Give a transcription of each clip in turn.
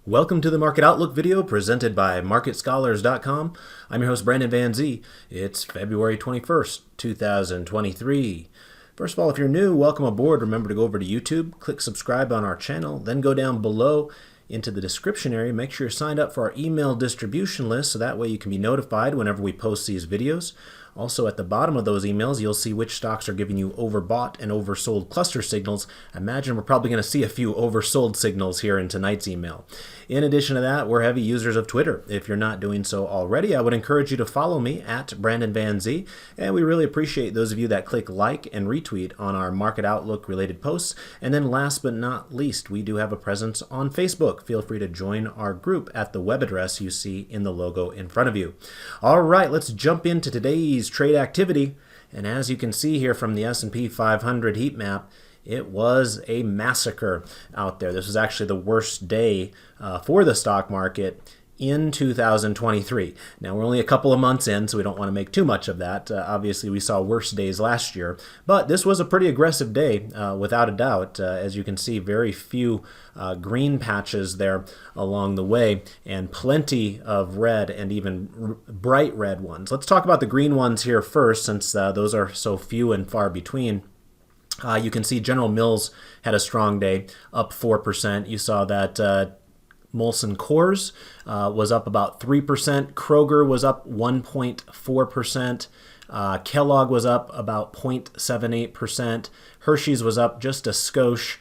Welcome to the Market Outlook video presented by MarketScholars.com. I'm your host, Brandon Van Zee. It's February 21st, 2023. First of all, if you're new, welcome aboard. Remember to go over to YouTube, click subscribe on our channel, then go down below into the description area. Make sure you're signed up for our email distribution list so that way you can be notified whenever we post these videos. Also, at the bottom of those emails, you'll see which stocks are giving you overbought and oversold cluster signals. I imagine we're probably going to see a few oversold signals here in tonight's email. In addition to that, we're heavy users of Twitter. If you're not doing so already, I would encourage you to follow me at Brandon Van Zee. And we really appreciate those of you that click like and retweet on our Market Outlook related posts. And then last but not least, we do have a presence on Facebook. Feel free to join our group at the web address you see in the logo in front of you. All right, let's jump into today's trade activity. And as you can see here from the S&P 500 heat map, it was a massacre out there. This was actually the worst day for the stock market in 2023. Now, we're only a couple of months in, so we don't want to make too much of that. Obviously, we saw worse days last year, but this was a pretty aggressive day, without a doubt. As you can see, very few green patches there along the way, and plenty of red and even bright red ones. Let's talk about the green ones here first, since those are so few and far between. You can see General Mills had a strong day, up 4%. You saw that Molson Coors was up about 3%. Kroger was up 1.4%. Kellogg was up about 0.78%. Hershey's was up just a skosh.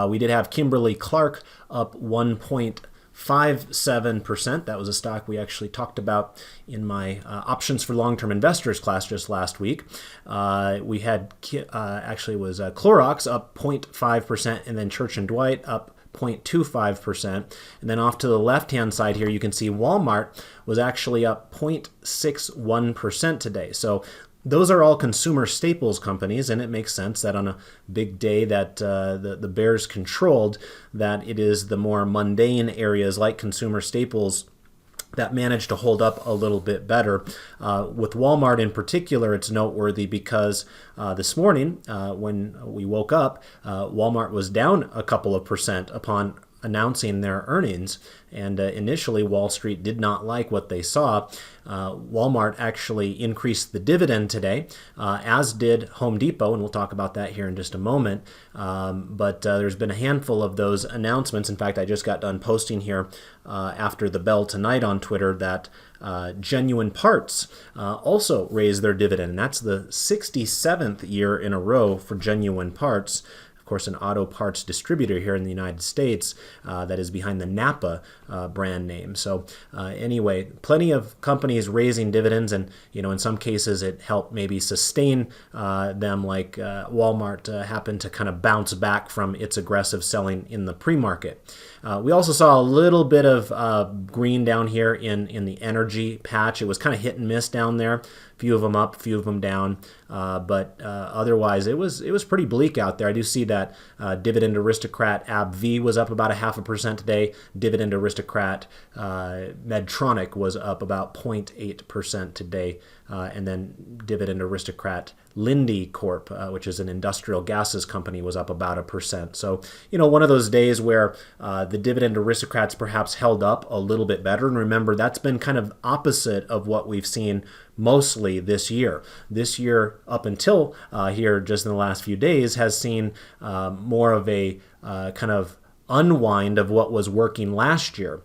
We did have Kimberly-Clark up 1.57%. That was a stock we actually talked about in my options for long-term investors class just last week. We had Clorox up 0.5%, and then Church & Dwight up 0.25%. And then off to the left-hand side here, you can see Walmart was actually up 0.61% today. So those are all consumer staples companies, and it makes sense that on a big day that the bears controlled, that it is the more mundane areas like consumer staples that managed to hold up a little bit better. With Walmart in particular, it's noteworthy because this morning when we woke up, Walmart was down a couple of percent upon announcing their earnings, and initially Wall Street did not like what they saw. Walmart actually increased the dividend today, as did Home Depot, and we'll talk about that here in just a moment. But there's been a handful of those announcements. In fact, I just got done posting here after the bell tonight on Twitter that Genuine Parts also raised their dividend, and that's the 67th year in a row for Genuine Parts. Of course, an auto parts distributor here in the United States that is behind the Napa brand name. So anyway, plenty of companies raising dividends, and in some cases it helped maybe sustain them, like Walmart happened to kind of bounce back from its aggressive selling in the pre-market. We also saw a little bit of green down here in the energy patch. It was kind of hit and miss down there. A few of them up, a few of them down, but otherwise it was pretty bleak out there. I do see that Dividend Aristocrat AbbVie was up about 0.5% today. Dividend Aristocrat Medtronic was up about 0.8% today, and then Dividend Aristocrat Linde Corp, which is an industrial gases company, was up about 1%. So, one of those days where the Dividend Aristocrats perhaps held up a little bit better. And remember, that's been kind of opposite of what we've seen mostly this year. This year, up until here just in the last few days, has seen more of a kind of unwind of what was working last year.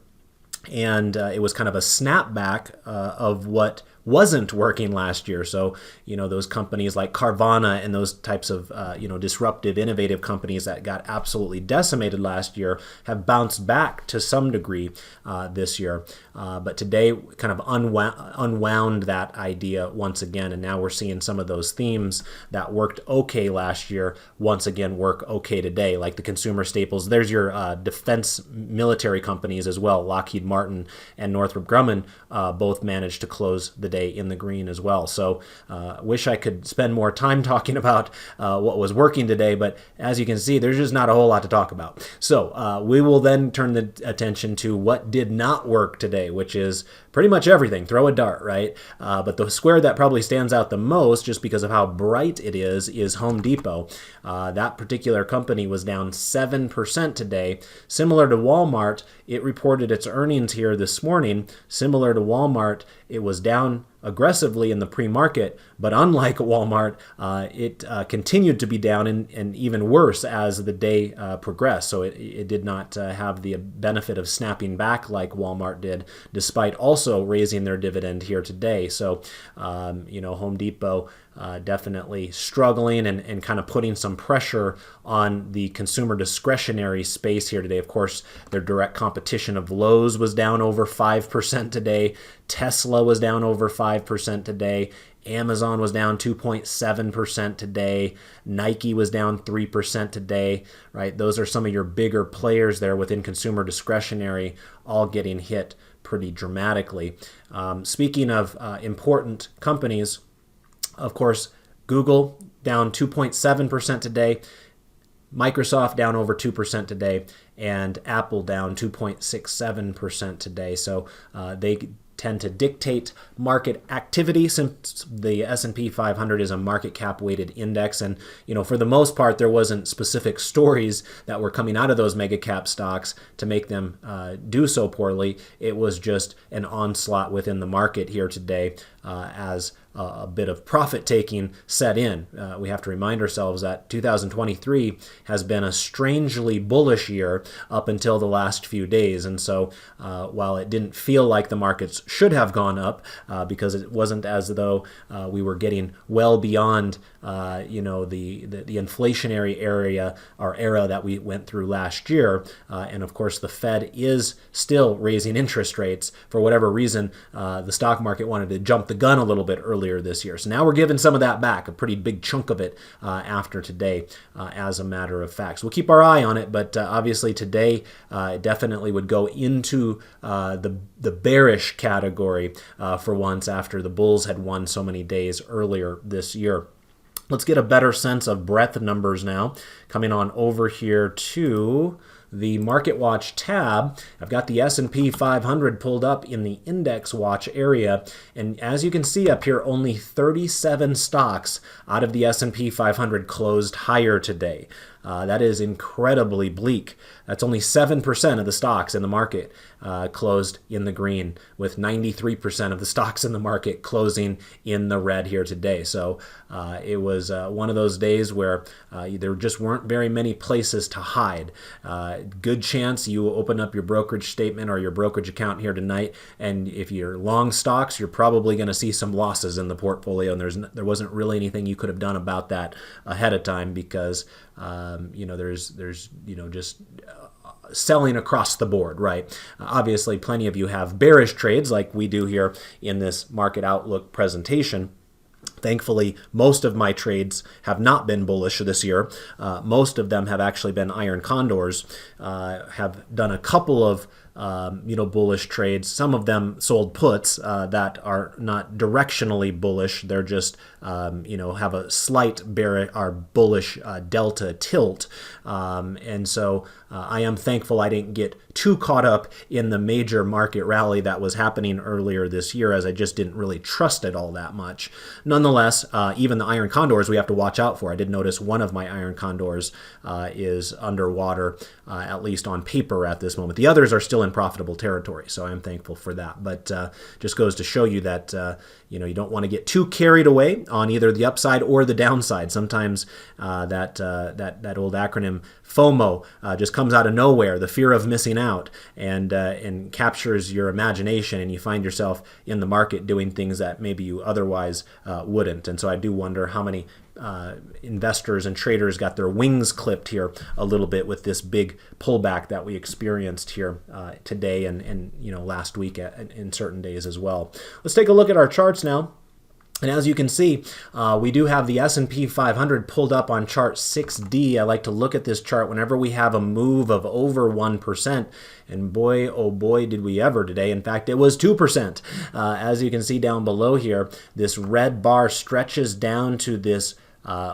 And it was kind of a snapback of what wasn't working last year. So, those companies like Carvana and those types of, disruptive, innovative companies that got absolutely decimated last year have bounced back to some degree this year. But today kind of unwound that idea once again. And now we're seeing some of those themes that worked okay last year once again work okay today, like the consumer staples. There's your defense military companies as well. Lockheed Martin and Northrop Grumman both managed to close the today in the green as well. So wish I could spend more time talking about what was working today, but as you can see, there's just not a whole lot to talk about. So we will then turn the attention to what did not work today, which is pretty much everything. Throw a dart, right? But the square that probably stands out the most, just because of how bright it is Home Depot. That particular company was down 7% today. Similar to Walmart, it reported its earnings here this morning. Similar to Walmart, it was down aggressively in the pre-market, but unlike Walmart, it continued to be down and even worse as the day progressed. So it did not have the benefit of snapping back like Walmart did, despite also raising their dividend here today. So, Home Depot definitely struggling and kind of putting some pressure on the consumer discretionary space here today. Of course, their direct competition of Lowe's was down over 5% today. Tesla was down over 5% today. Amazon was down 2.7% today. Nike was down 3% today, right? Those are some of your bigger players there within consumer discretionary, all getting hit pretty dramatically. Speaking of important companies, of course, Google down 2.7% today, Microsoft down over 2% today, and Apple down 2.67% today. So they tend to dictate market activity since the S&P 500 is a market cap weighted index. And, for the most part, there wasn't specific stories that were coming out of those mega cap stocks to make them do so poorly. It was just an onslaught within the market here today as a bit of profit taking set in. We have to remind ourselves that 2023 has been a strangely bullish year up until the last few days. And so while it didn't feel like the markets should have gone up because it wasn't as though we were getting well beyond the inflationary era that we went through last year. And of course, the Fed is still raising interest rates. For whatever reason, the stock market wanted to jump the gun a little bit earlier this year. So now we're giving some of that back, a pretty big chunk of it after today, as a matter of fact. So we'll keep our eye on it, but obviously today it definitely would go into the bearish category for once after the bulls had won so many days earlier this year. Let's get a better sense of breadth numbers now. Coming on over here to the Market Watch tab, I've got the S&P 500 pulled up in the Index Watch area, and as you can see up here, only 37 stocks out of the S&P 500 closed higher today. That is incredibly bleak. That's only 7% of the stocks in the market closed in the green, with 93% of the stocks in the market closing in the red here today. So it was one of those days where there just weren't very many places to hide. Good chance you open up your brokerage statement or your brokerage account here tonight, and if you're long stocks, you're probably going to see some losses in the portfolio, and there wasn't really anything you could have done about that ahead of time because there's just selling across the board, right? Obviously, plenty of you have bearish trades like we do here in this Market Outlook presentation. Thankfully, most of my trades have not been bullish this year. Most of them have actually been iron condors. Have done a couple of bullish trades. Some of them sold puts that are not directionally bullish. They're just have a slight bearish or bullish delta tilt. And so I am thankful I didn't get too caught up in the major market rally that was happening earlier this year, as I just didn't really trust it all that much. Nonetheless, even the iron condors we have to watch out for. I did notice one of my iron condors is underwater, at least on paper at this moment. The others are still in profitable territory, so I am thankful for that. But just goes to show you that you don't want to get too carried away on either the upside or the downside. Sometimes that old acronym FOMO just comes out of nowhere, the fear of missing out, and captures your imagination, and you find yourself in the market doing things that maybe you otherwise wouldn't. And so I do wonder how many investors and traders got their wings clipped here a little bit with this big pullback that we experienced here today and last week in certain days as well. Let's take a look at our charts now. And as you can see, we do have the S&P 500 pulled up on chart 6D. I like to look at this chart whenever we have a move of over 1%. And boy, oh boy, did we ever today. In fact, it was 2%. As you can see down below here, this red bar stretches down to this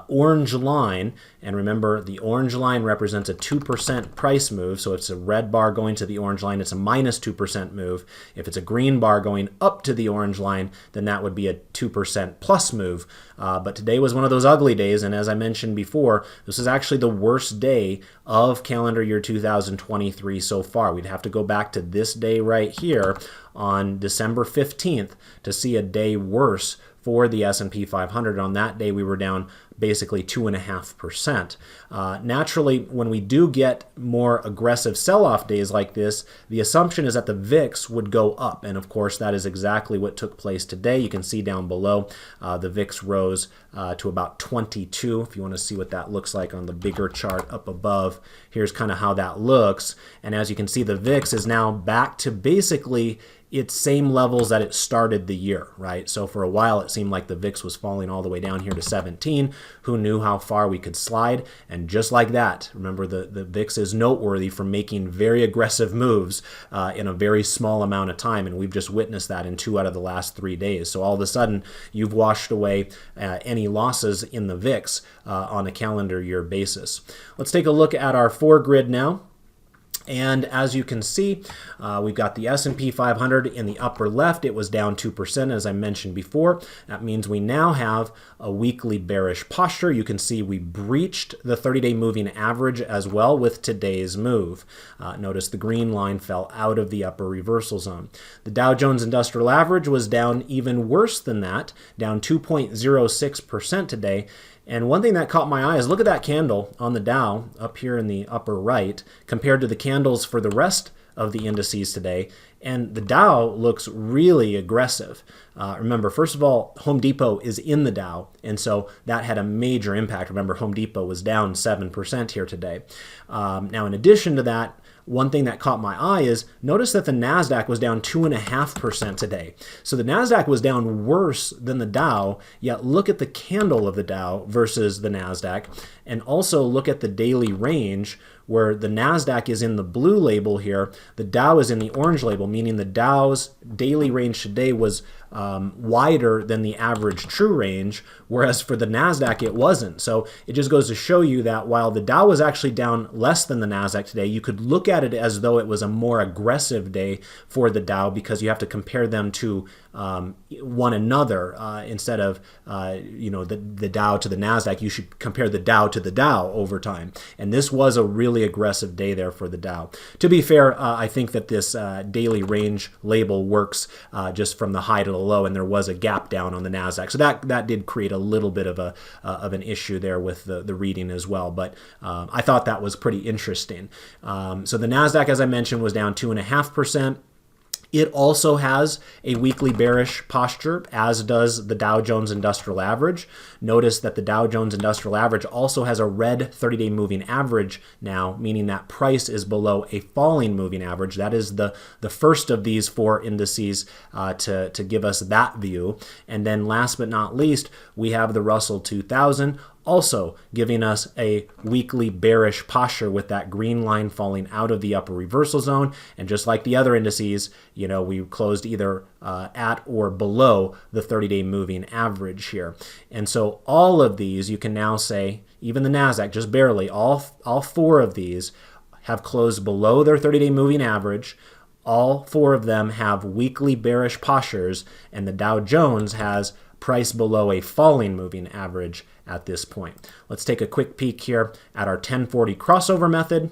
orange line, and remember the orange line represents a 2% price move, so if it's a red bar going to the orange line, it's a minus 2% move. If it's a green bar going up to the orange line, then that would be a 2% plus move. But today was one of those ugly days, and as I mentioned before, this is actually the worst day of calendar year 2023 so far. We'd have to go back to this day right here on December 15th to see a day worse for the S&P 500. On that day, we were down basically 2.5%. Naturally, when we do get more aggressive sell-off days like this, the assumption is that the VIX would go up. And of course, that is exactly what took place today. You can see down below, the VIX rose to about 22. If you want to see what that looks like on the bigger chart up above, here's kind of how that looks. And as you can see, the VIX is now back to basically its same levels that it started the year, right? So for a while, it seemed like the VIX was falling all the way down here to 17. Who knew how far we could slide? And just like that, remember the VIX is noteworthy for making very aggressive moves in a very small amount of time. And we've just witnessed that in 2 out of the last 3 days. So all of a sudden, you've washed away any losses in the VIX on a calendar year basis. Let's take a look at our 4 grid now. And as you can see, we've got the S&P 500 in the upper left. It was down 2%, as I mentioned before. That means we now have a weekly bearish posture. You can see we breached the 30-day moving average as well with today's move. Notice the green line fell out of the upper reversal zone. The Dow Jones Industrial Average was down even worse than that, down 2.06% today. And one thing that caught my eye is look at that candle on the Dow up here in the upper right compared to the candles for the rest of the indices today. And the Dow looks really aggressive. Remember, first of all, Home Depot is in the Dow, and so that had a major impact. Remember, Home Depot was down 7% here today. Now, in addition to that, one thing that caught my eye is notice that the NASDAQ was down 2.5% today. So the NASDAQ was down worse than the Dow, yet look at the candle of the Dow versus the NASDAQ, and also look at the daily range where the NASDAQ is in the blue label here, the Dow is in the orange label, meaning the Dow's daily range today was wider than the average true range, whereas for the NASDAQ it wasn't. So it just goes to show you that while the Dow was actually down less than the NASDAQ today, you could look at it as though it was a more aggressive day for the Dow because you have to compare them to one another instead of the Dow to the NASDAQ. You should compare the Dow to the Dow over time. And this was a really aggressive day there for the Dow. To be fair, I think that this daily range label works just from the high to the low, and there was a gap down on the NASDAQ. So that did create a little bit of an issue there with the reading as well. But I thought that was pretty interesting. So the NASDAQ, as I mentioned, was down 2.5%. It also has a weekly bearish posture, as does the Dow Jones Industrial Average. Notice that the Dow Jones Industrial Average also has a red 30-day moving average now, meaning that price is below a falling moving average. That is the first of these 4 indices to give us that view. And then last but not least, we have the Russell 2000, also giving us a weekly bearish posture with that green line falling out of the upper reversal zone. And just like the other indices, we closed either at or below the 30-day moving average here. And so all of these, you can now say, even the NASDAQ, just barely, all 4 of these have closed below their 30-day moving average. All 4 of them have weekly bearish postures, and the Dow Jones has price below a falling moving average at this point. Let's take a quick peek here at our 1040 crossover method.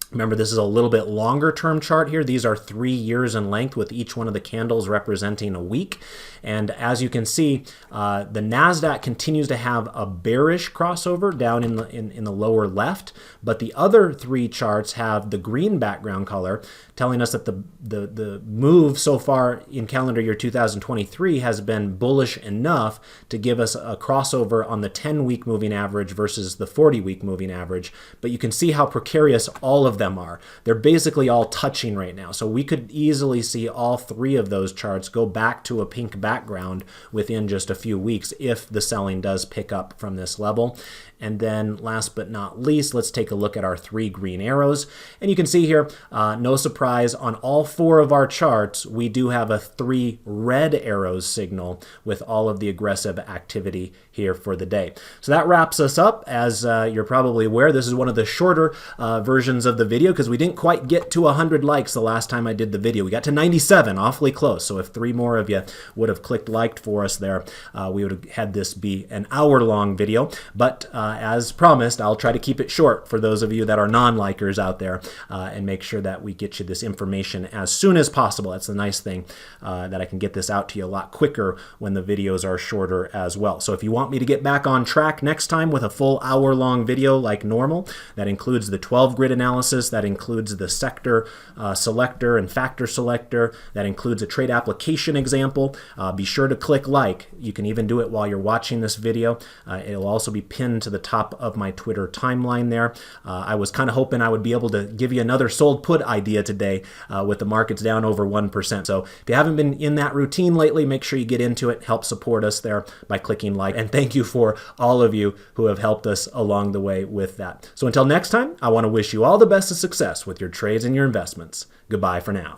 Remember, this is a little bit longer term chart here. These are 3 years in length with each one of the candles representing a week. And as you can see, the NASDAQ continues to have a bearish crossover down in the lower left, but the other 3 charts have the green background color. telling us that the move so far in calendar year 2023 has been bullish enough to give us a crossover on the 10-week moving average versus the 40-week moving average. But you can see how precarious all of them are. They're basically all touching right now. So we could easily see all three of those charts go back to a pink background within just a few weeks if the selling does pick up from this level. And then last but not least, let's take a look at our 3 green arrows. And you can see here, no surprise, on all 4 of our charts, we do have a 3 red arrows signal with all of the aggressive activity here for the day. So that wraps us up. As you're probably aware, this is one of the shorter versions of the video because we didn't quite get to 100 likes the last time I did the video. We got to 97, awfully close. So if 3 more of you would have clicked liked for us there, we would have had this be an hour-long video. But as promised, I'll try to keep it short for those of you that are non-likers out there and make sure that we get you this information as soon as possible. That's the nice thing, that I can get this out to you a lot quicker when the videos are shorter as well. So if you want me to get back on track next time with a full hour-long video like normal, that includes the 12 grid analysis, that includes the sector selector and factor selector, that includes a trade application example, be sure to click like. You can even do it while you're watching this video. It'll also be pinned to the top of my Twitter timeline there. I was kind of hoping I would be able to give you another sold put idea today with the markets down over 1%. So if you haven't been in that routine lately, make sure you get into it. Help support us there by clicking like. And thank you for all of you who have helped us along the way with that. So until next time, I want to wish you all the best of success with your trades and your investments. Goodbye for now.